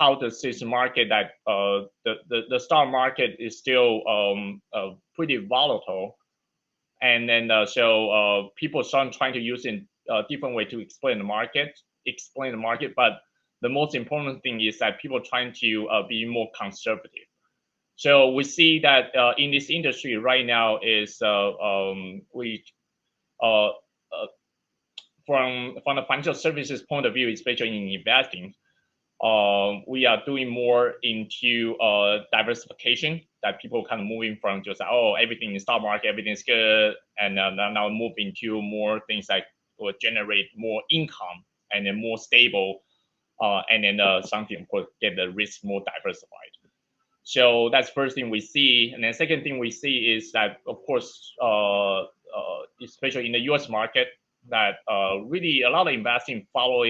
how does this market that the stock market is still pretty volatile, and then so people start trying to use in a different way to explain the market. But the most important thing is that people trying to be more conservative. So we see that in this industry right now is from the financial services point of view, especially in investing, we are doing more into diversification, that people kind of moving from just, oh, everything in stock market, everything's good, and now move into more things like will generate more income and then more stable, and then something, of course, get the risk more diversified. So that's first thing we see. And then second thing we see is that, of course, especially in the US market, that really a lot of investing follow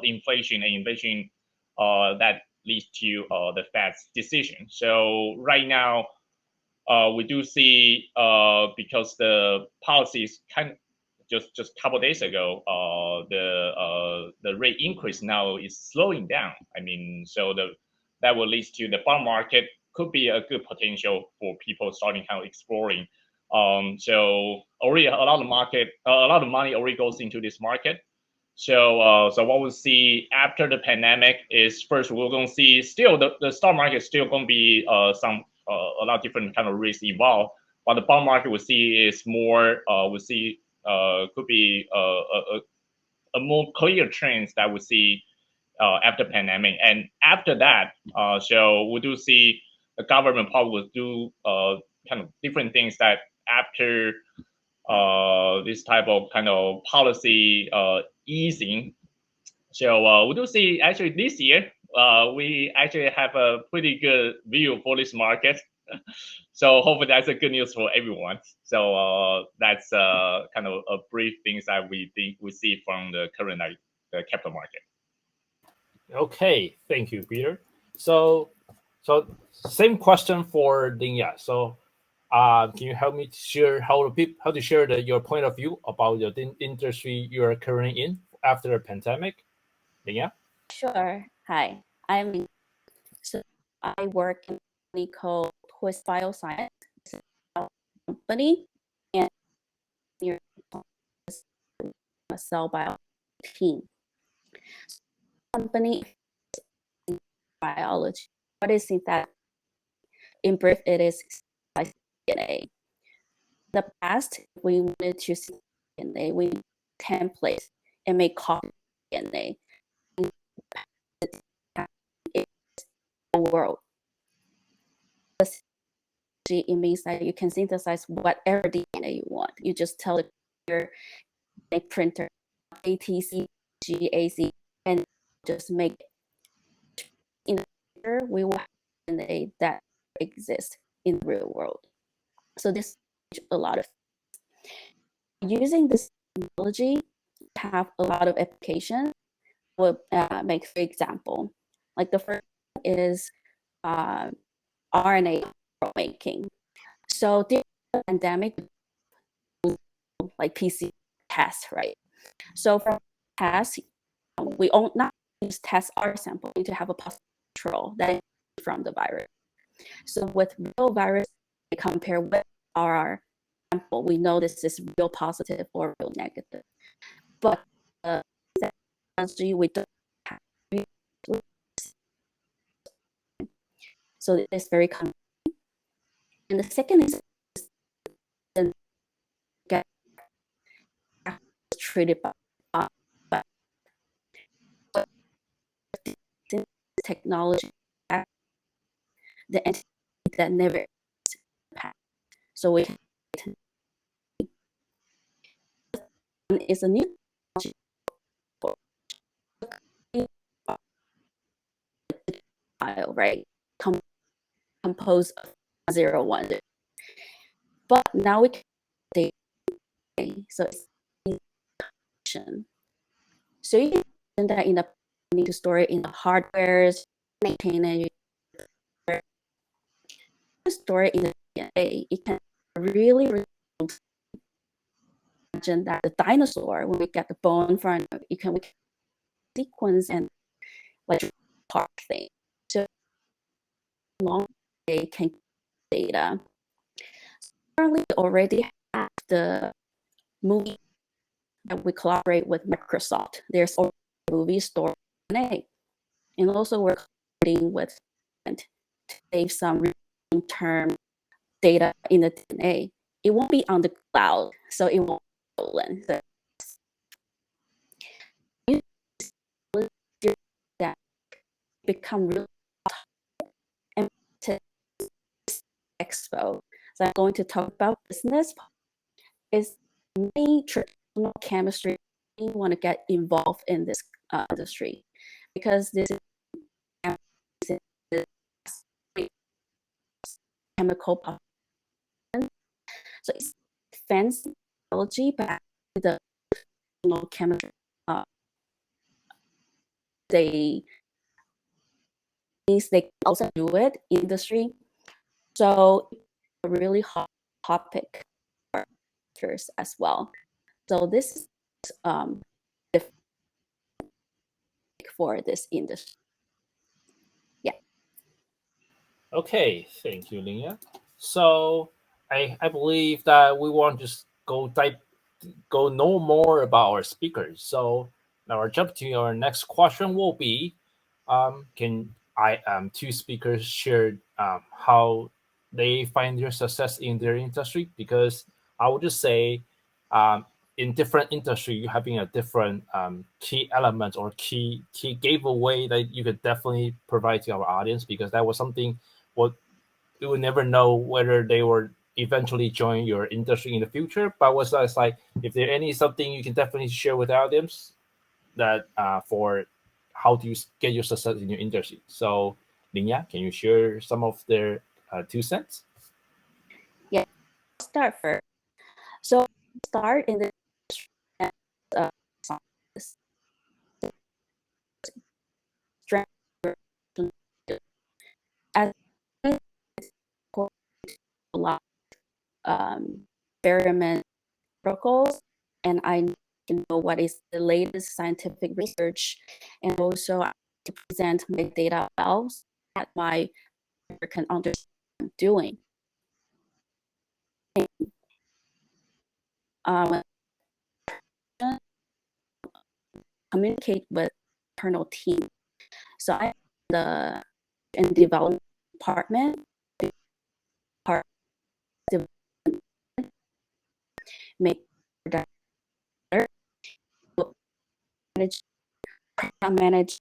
inflation, and inflation that leads to the Fed's decision. So right now, we do see because the policies kind of just a couple of days ago, the rate increase now is slowing down. I mean, so that will lead to the bond market could be a good potential for people starting kind of exploring. So already a lot of money already goes into this market. So what we'll see after the pandemic is, first we're going to see still the stock market is still going to be a lot of different kind of risks involved, but the bond market we see is more could be a more clear trends that we see after pandemic. And after that, so we do see the government probably will do kind of different things that after this type of kind of policy easing. So we do see actually this year, we actually have a pretty good view for this market. So hopefully that's a good news for everyone. So that's kind of a brief things that we see from the current the capital market. Okay, thank you, Peter. So same question for LINYA. So can you help me to share how to share your point of view about the industry you are currently in after the pandemic? LINYA? Sure. Hi, so I work in a company called Bioscience, company, and you're a cell biology team. Company biology. What is synthetic? In brief, it is DNA. In the past, we wanted to see DNA, we need templates and make copy DNA. The world. It means that you can synthesize whatever DNA you want. You just tell your printer ATC, GAC, and just make it. In the future, we will have DNA that exists in the real world. So this is a lot of using this technology, have a lot of applications. We'll make, for example, like the first is RNA making. So during the pandemic, like PCR test, right? So for tests, we not use test our sample, we need to have a Postdoctoral that is from the virus. So with real virus, we compare with our sample, we know this is real positive or real negative. But we don't have. So it's very common. And the second is get treated by technology, the entity that never passed. So we is a new file, right? Composed of 0, 1. But now we can so it's so you can that in the need to store it in the hardwares, maintain it, store it in the DNA. It can really imagine that the dinosaur, when we get the bone from it, we can sequence and like hard thing. So long they can data. Currently, already have the movie that we collaborate with Microsoft. There's already a movie store DNA, and also we're collaborating with to save some long-term data in the DNA. It won't be on the cloud, so it won't be stolen. So that become really and to Expo. So I'm going to talk about business. Is many traditional chemistry want to get involved in this industry because this is chemical population. So it's fancy biology, but the chemistry they also do it in industry. So a really hot topic as well. So this is for this industry. Yeah. Okay, thank you, LINYA. So I believe that we want to just go know more about our speakers. So now our jump to our next question will be, can two speakers share how they find their success in their industry? Because I would just say in different industry, you're having a different key element or key giveaway that you could definitely provide to our audience, because that was something what we would never know whether they were eventually join your industry in the future. But was that's like, if there any something you can definitely share with the audience that for how do you get your success in your industry. So LINYA, can you share some of their 2 cents? Yeah, I'll start first. So start in the strength as a lot experiment protocols, and I need to know what is the latest scientific research, and also to present my data files that my can understand what I'm doing. Communicate with internal team. So I'm the in development department, make better, manage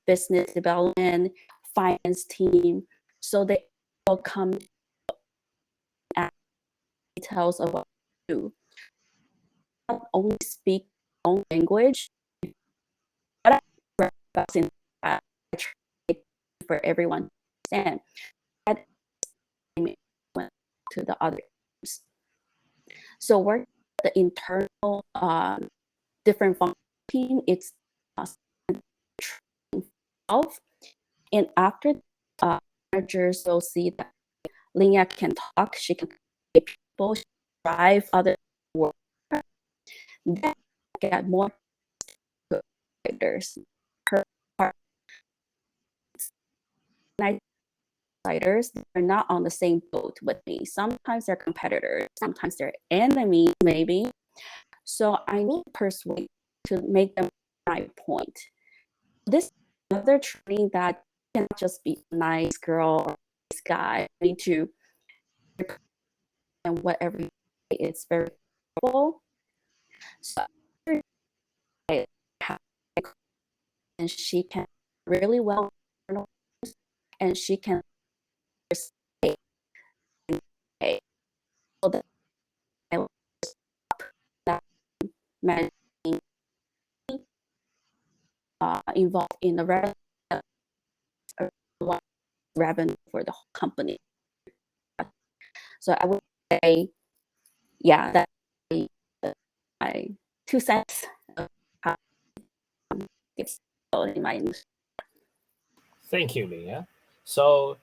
business development, finance team, so they all come at details of what to do. Not only speak own language, but I for everyone to understand. That to the other teams. So work the internal different function team. It's and after managers will see that LINYA can talk, she can people drive other work, then get more leaders. Her outsiders are not on the same boat with me. Sometimes they're competitors, sometimes they're enemies, maybe. So I need to persuade to make them my point. This is another training that cannot just be a nice girl or nice guy. I need to and whatever it's very cool. So and she can really well and she can say so that managing involved in the revenue for the whole company. So I would say, yeah, that's my 2 cents of how it's in my industry. Thank you, LINYA. So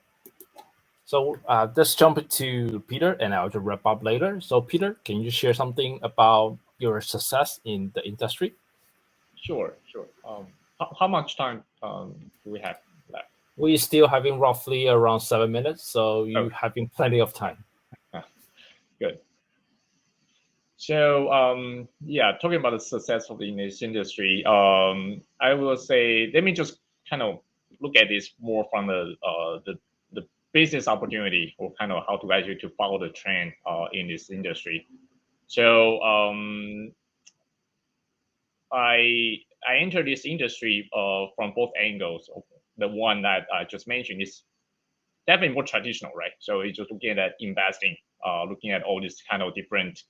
let's jump to Peter, and I'll just wrap up later. So Peter, can you share something about your success in the industry? Sure. How much time do we have? We still having roughly around 7 minutes, so you having plenty of time. Good. So yeah, talking about the success of in this industry, I will say, let me just kind of look at this more from the business opportunity, or kind of how to actually to follow the trend in this industry. So I entered this industry from both angles. The one that I just mentioned is definitely more traditional, right? So it's just looking at investing, looking at all these kind of different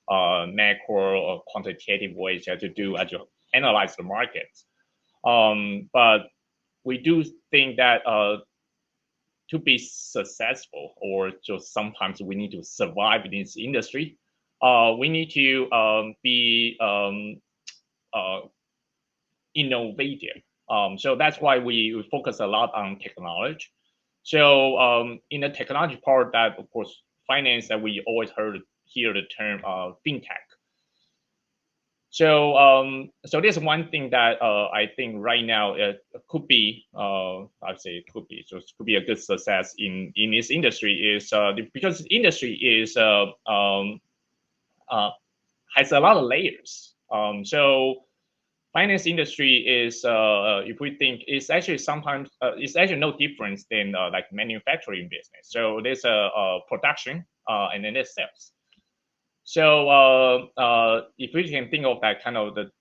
macro or quantitative ways to do to analyze the markets. But we do think that to be successful, or just sometimes we need to survive in this industry, we need to be innovative. So that's why we focus a lot on technology. So in the technology part, that of course finance, that we always hear the term fintech. So so there's one thing that I think right now it could be, I'd say it could be, so it could be a good success in this industry, is because the industry is has a lot of layers. So finance industry is, if we think, it's actually sometimes it's actually no different than like manufacturing business. So there's a production and then there's sales. So if we can think of that kind of the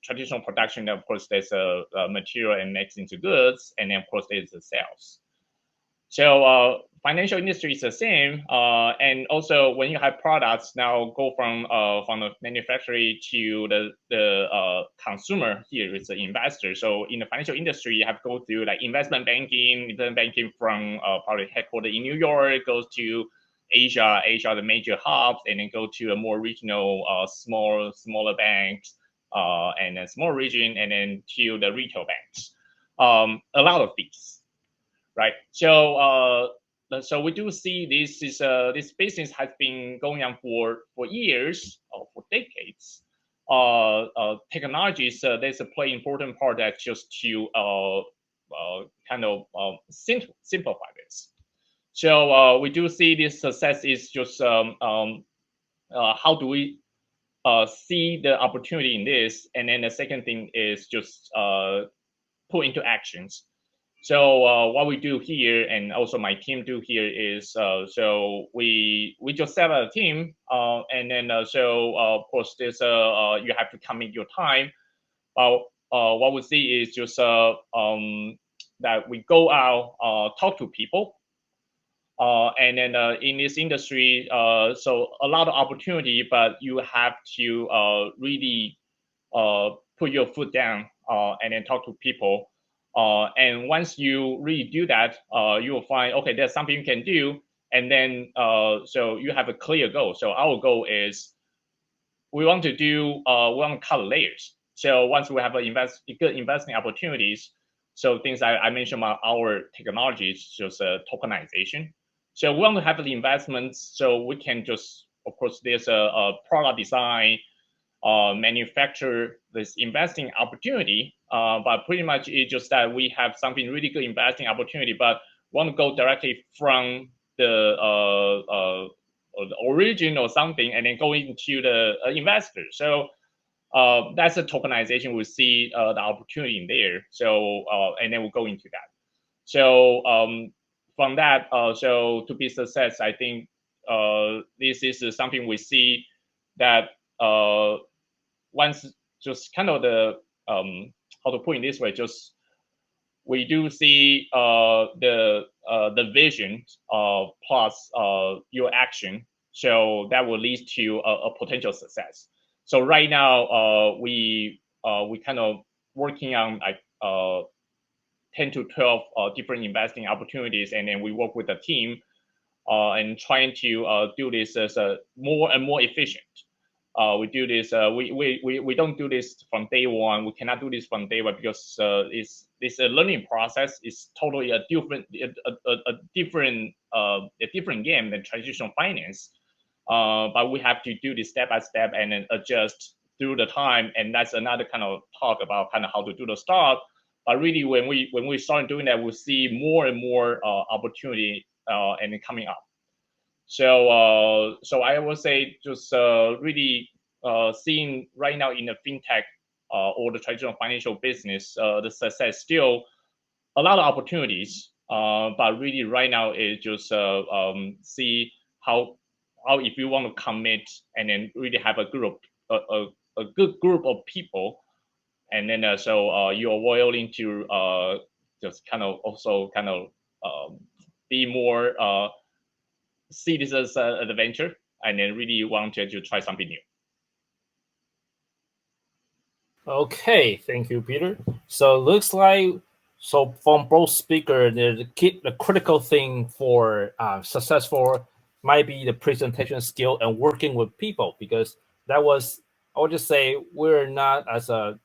traditional production, of course there's a material and makes into goods, and then of course there's the sales. So financial industry is the same, and also when you have products now go from the manufacturer to the consumer, here is the investor. So in the financial industry, you have to go through like investment banking from probably headquartered in New York, goes to Asia, the major hubs, and then go to a more regional, smaller banks, and then small region, and then to the retail banks. A lot of these. Right. So so we do see this business has been going on for years, or for decades. Technologies there's a play important part, that just to kind of simplify this. So we do see this success is just how do we see the opportunity in this, and then the second thing is just put into actions. So what we do here, and also my team do here, is so we just set up a team, and then so of course there's you have to commit your time. What we see is just that we go out, talk to people, and then in this industry, so a lot of opportunity, but you have to really put your foot down and then talk to people. And once you really do that, you will find, okay, there's something you can do. And then, so you have a clear goal. So our goal is we want to do, we want to cut layers. So once we have good investing opportunities, so things I mentioned about our technology is just tokenization. So we want to have the investments, so we can just, of course, there's a product design, manufacture this investing opportunity, but pretty much it's just that we have something really good investing opportunity, but want to go directly from the origin or something, and then go into the investor. So that's a tokenization. We see the opportunity in there. So and then we'll go into that. So from that, so to be success, I think this is something we see that once just kind of the how to put it this way, just we do see the vision plus your action, so that will lead to a potential success. So right now we kind of working on like 10 to 12 different investing opportunities, and then we work with the team and trying to do this as a more and more efficient. We do this. We don't do this from day one. We cannot do this from day one, because it's a learning process. It's totally a different game than traditional finance. But we have to do this step by step and then adjust through the time. And that's another kind of talk about kind of how to do the start. But really, when we start doing that, we see more and more opportunity and coming up. So I would say just really seeing right now in the fintech or the traditional financial business, the success still a lot of opportunities. But really right now is just see how if you want to commit and then really have a group a good group of people, and then so you're willing to just kind of also kind of be more see this as an adventure and then really want to try something new. Okay, thank you, Peter. So looks like from both speakers, the critical thing for successful might be the presentation skill and working with people, because that was, I would just say, we're not as a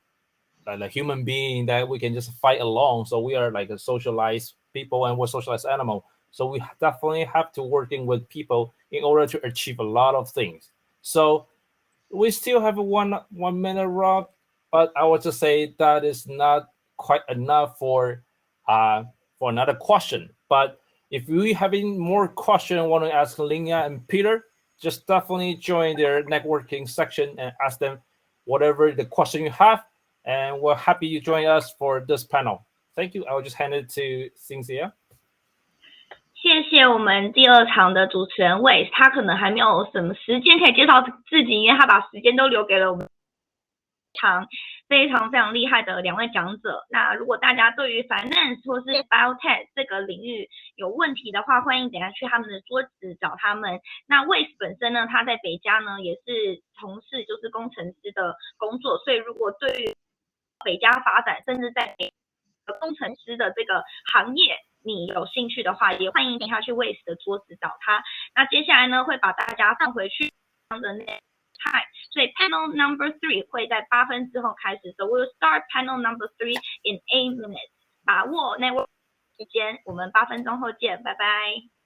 human being that we can just fight alone. So we are like a socialized people and we're socialized animal. So we definitely have to working with people in order to achieve a lot of things. So we still have a one minute, Rob, but I would just say that is not quite enough for another question. But if we having more questions, want to ask LINYA and Peter, just definitely join their networking section and ask them whatever the question you have, and we're happy you join us for this panel. Thank you. I will just hand it to Cynthia. 谢谢我们第二场的主持人WASE，他可能还没有什么时间可以介绍自己，因为他把时间都留给了我们非常厉害的两位讲者。那如果大家对于 Finance 或是 Biotech 这个领域有问题的话，欢迎等一下去他们的桌子找他们。那 WASE 本身呢，他在北加呢也是从事就是工程师的工作，所以如果对于北加发展，甚至在工程师的这个行业你有兴趣的话，也欢迎等一下去 WASE 的桌子找他。那接下来呢，会把大家放回去的那time， 所以 panel number 3会在8分之后开始。So we'll start panel number 3 in 8 minutes。把握 network 时间，我们8分钟后见，拜拜。